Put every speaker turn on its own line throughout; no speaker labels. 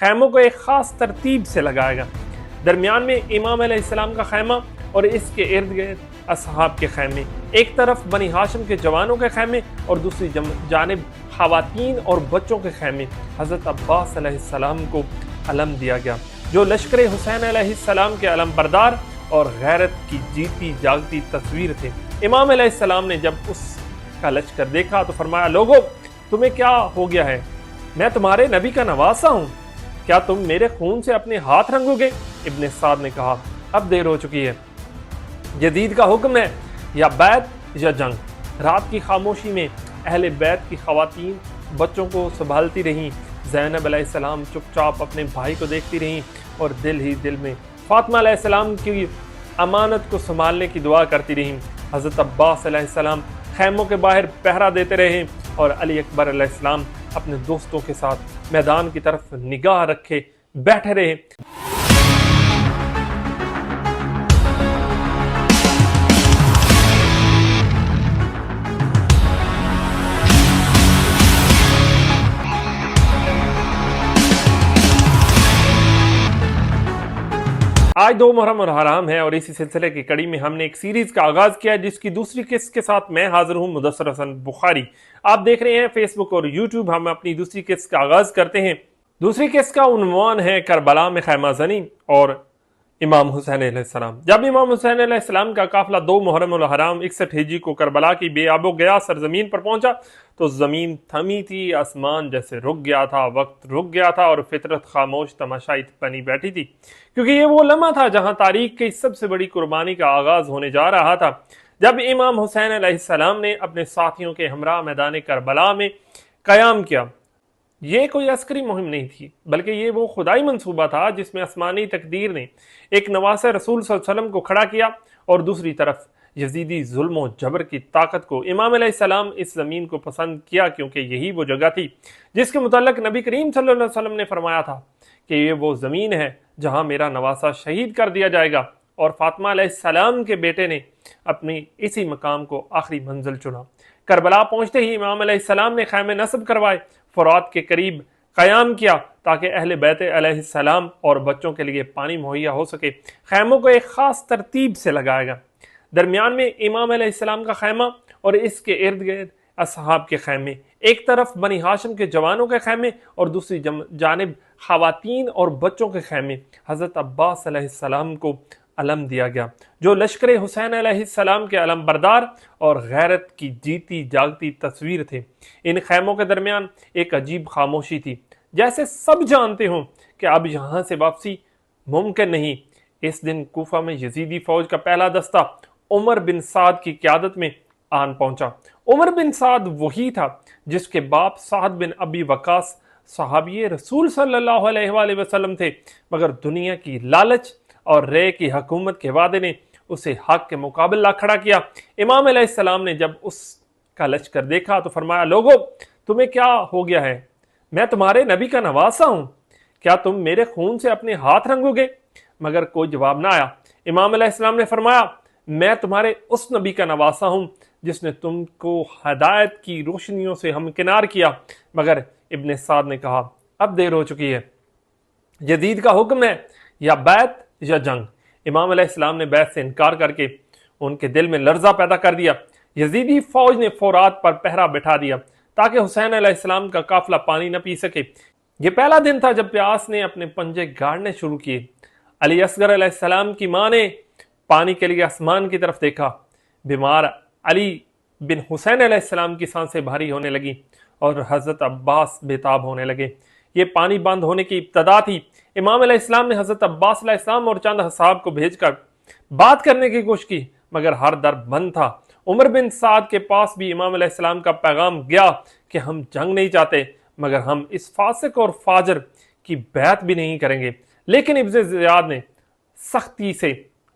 خیموں کو ایک خاص ترتیب سے لگائے گا۔ درمیان میں امام علیہ السلام کا خیمہ اور اس کے ارد گرد اصحاب کے خیمے، ایک طرف بنی ہاشم کے جوانوں کے خیمے اور دوسری جانب خواتین اور بچوں کے خیمے۔ حضرت عباس علیہ السلام کو علم دیا گیا جو لشکر حسین علیہ السلام کے علم بردار اور غیرت کی جیتی جاگتی تصویر تھے۔ امام علیہ السلام نے جب اس کا لشکر دیکھا تو فرمایا، لوگو تمہیں کیا ہو گیا ہے؟ میں تمہارے نبی کا نواسا ہوں، کیا تم میرے خون سے اپنے ہاتھ رنگو گے؟ ابن سعد نے کہا، اب دیر ہو چکی ہے، یزید کا حکم ہے، یا بیعت یا جنگ۔ رات کی خاموشی میں اہل بیت کی خواتین بچوں کو سنبھالتی رہیں۔ زینب علیہ السلام چپ چاپ اپنے بھائی کو دیکھتی رہیں اور دل ہی دل میں فاطمہ علیہ السلام کی امانت کو سنبھالنے کی دعا کرتی رہیں۔ حضرت عباس علیہ السلام خیموں کے باہر پہرا دیتے رہے اور علی اکبر علیہ السلام اپنے دوستوں کے ساتھ میدان کی طرف نگاہ رکھے بیٹھے رہے۔ آج 2 محرم اور حرام ہے اور اسی سلسلے کی کڑی میں ہم نے ایک سیریز کا آغاز کیا ہے جس کی دوسری قسط کے ساتھ میں حاضر ہوں، مدثر حسن بخاری۔ آپ دیکھ رہے ہیں فیس بک اور یوٹیوب۔ ہم اپنی دوسری قسط کا آغاز کرتے ہیں۔ دوسری قسط کا عنوان ہے کربلا میں خیمہ زنی اور امام حسین علیہ السلام۔ جب امام حسین علیہ السلام کا قافلہ 2 محرم الحرام 61 ہجری کو کربلا کی بے آب و گیا سرزمین پر پہنچا تو زمین تھمی تھی، آسمان جیسے رک گیا تھا، وقت رک گیا تھا اور فطرت خاموش تماشائی بنی بیٹھی تھی، کیونکہ یہ وہ لمحہ تھا جہاں تاریخ کی سب سے بڑی قربانی کا آغاز ہونے جا رہا تھا۔ جب امام حسین علیہ السلام نے اپنے ساتھیوں کے ہمراہ میدان کربلا میں قیام کیا، یہ کوئی عسکری مہم نہیں تھی بلکہ یہ وہ خدائی منصوبہ تھا جس میں آسمانی تقدیر نے ایک نواسہ رسول صلی اللہ علیہ وسلم کو کھڑا کیا اور دوسری طرف یزیدی ظلم و جبر کی طاقت کو۔ امام علیہ السلام اس زمین کو پسند کیا کیونکہ یہی وہ جگہ تھی جس کے متعلق نبی کریم صلی اللہ علیہ وسلم نے فرمایا تھا کہ یہ وہ زمین ہے جہاں میرا نواسہ شہید کر دیا جائے گا، اور فاطمہ علیہ السلام کے بیٹے نے اپنی اسی مقام کو آخری منزل چنا۔ کربلا پہنچتے ہی امام علیہ السلام نے خیمے نصب کروائے، فرات کے قریب قیام کیا تاکہ اہل بیت علیہ السلام اور بچوں کے لیے پانی مہیا ہو سکے۔ خیموں کو ایک خاص ترتیب سے لگائے گا۔ درمیان میں امام علیہ السلام کا خیمہ اور اس کے ارد گرد اصحاب کے خیمے، ایک طرف بنی ہاشم کے جوانوں کے خیمے اور دوسری جانب خواتین اور بچوں کے خیمے۔ حضرت عباس علیہ السلام کو علم دیا گیا جو لشکر حسین علیہ السلام کے علم بردار اور غیرت کی جیتی جاگتی تصویر تھے۔ ان خیموں کے درمیان ایک عجیب خاموشی تھی، جیسے سب جانتے ہوں کہ اب یہاں سے واپسی ممکن نہیں۔ اس دن کوفہ میں یزیدی فوج کا پہلا دستہ عمر بن سعد کی قیادت میں آن پہنچا۔ عمر بن سعد وہی تھا جس کے باپ سعد بن ابی وقاص صحابی رسول صلی اللہ علیہ وآلہ وسلم تھے، مگر دنیا کی لالچ اور رے کی حکومت کے وعدے نے اسے حق کے مقابل لا کھڑا کیا۔ امام علیہ السلام نے جب اس کا لشکر دیکھا تو فرمایا، لوگو تمہیں کیا ہو گیا ہے؟ میں تمہارے نبی کا نواسا ہوں، کیا تم میرے خون سے اپنے ہاتھ رنگو گے؟ مگر کوئی جواب نہ آیا۔ امام علیہ السلام نے فرمایا، میں تمہارے اس نبی کا نواسا ہوں جس نے تم کو ہدایت کی روشنیوں سے ہمکنار کیا۔ مگر ابن سعد نے کہا، اب دیر ہو چکی ہے، یزید کا حکم ہے، یا بیعت یا جنگ۔ امام علیہ السلام نے بیعت سے انکار کر کے ان کے دل میں لرزہ پیدا کر دیا۔ یزیدی فوج نے فرات پر پہرا بٹھا دیا تاکہ حسین علیہ السلام کا قافلہ پانی نہ پی سکے۔ یہ پہلا دن تھا جب پیاس نے اپنے پنجے گاڑنے شروع کیے۔ علی اصغر علیہ السلام کی ماں نے پانی کے لیے آسمان کی طرف دیکھا۔ بیمار علی بن حسین علیہ السلام کی سانسیں بھاری ہونے لگیں اور حضرت عباس بےتاب ہونے لگے۔ یہ پانی بند ہونے کی ابتدا تھی۔ امام علیہ السلام نے حضرت عباس علیہ السلام اور چند اصحاب کو بھیج کر بات کرنے کی کوشش کی، مگر ہر در بند تھا۔ عمر بن سعد کے پاس بھی امام علیہ السلام کا پیغام گیا کہ ہم جنگ نہیں چاہتے، مگر ہم اس فاسق اور فاجر کی بیعت بھی نہیں کریں گے۔ لیکن ابن زیاد نے سختی سے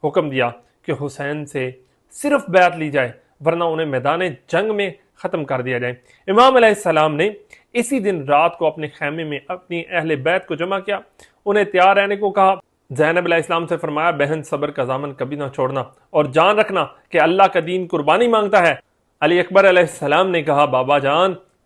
حکم دیا کہ حسین سے صرف بیعت لی جائے ورنہ انہیں میدان جنگ میں ختم کر دیا جائے۔ امام علیہ السلام نے اسی دن رات کو اپنے خیمے میں اپنی اہل بیت کو جمع کیا، انہیں تیار رہنے کو کہا۔ زینب علیہ السلام سے فرمایا، بہن صبر کا دامن کبھی نہ چھوڑنا اور جان رکھنا کہ اللہ کا دین قربانی مانگتا ہے۔ علی اکبر علیہ السلام نے کہا، بابا جان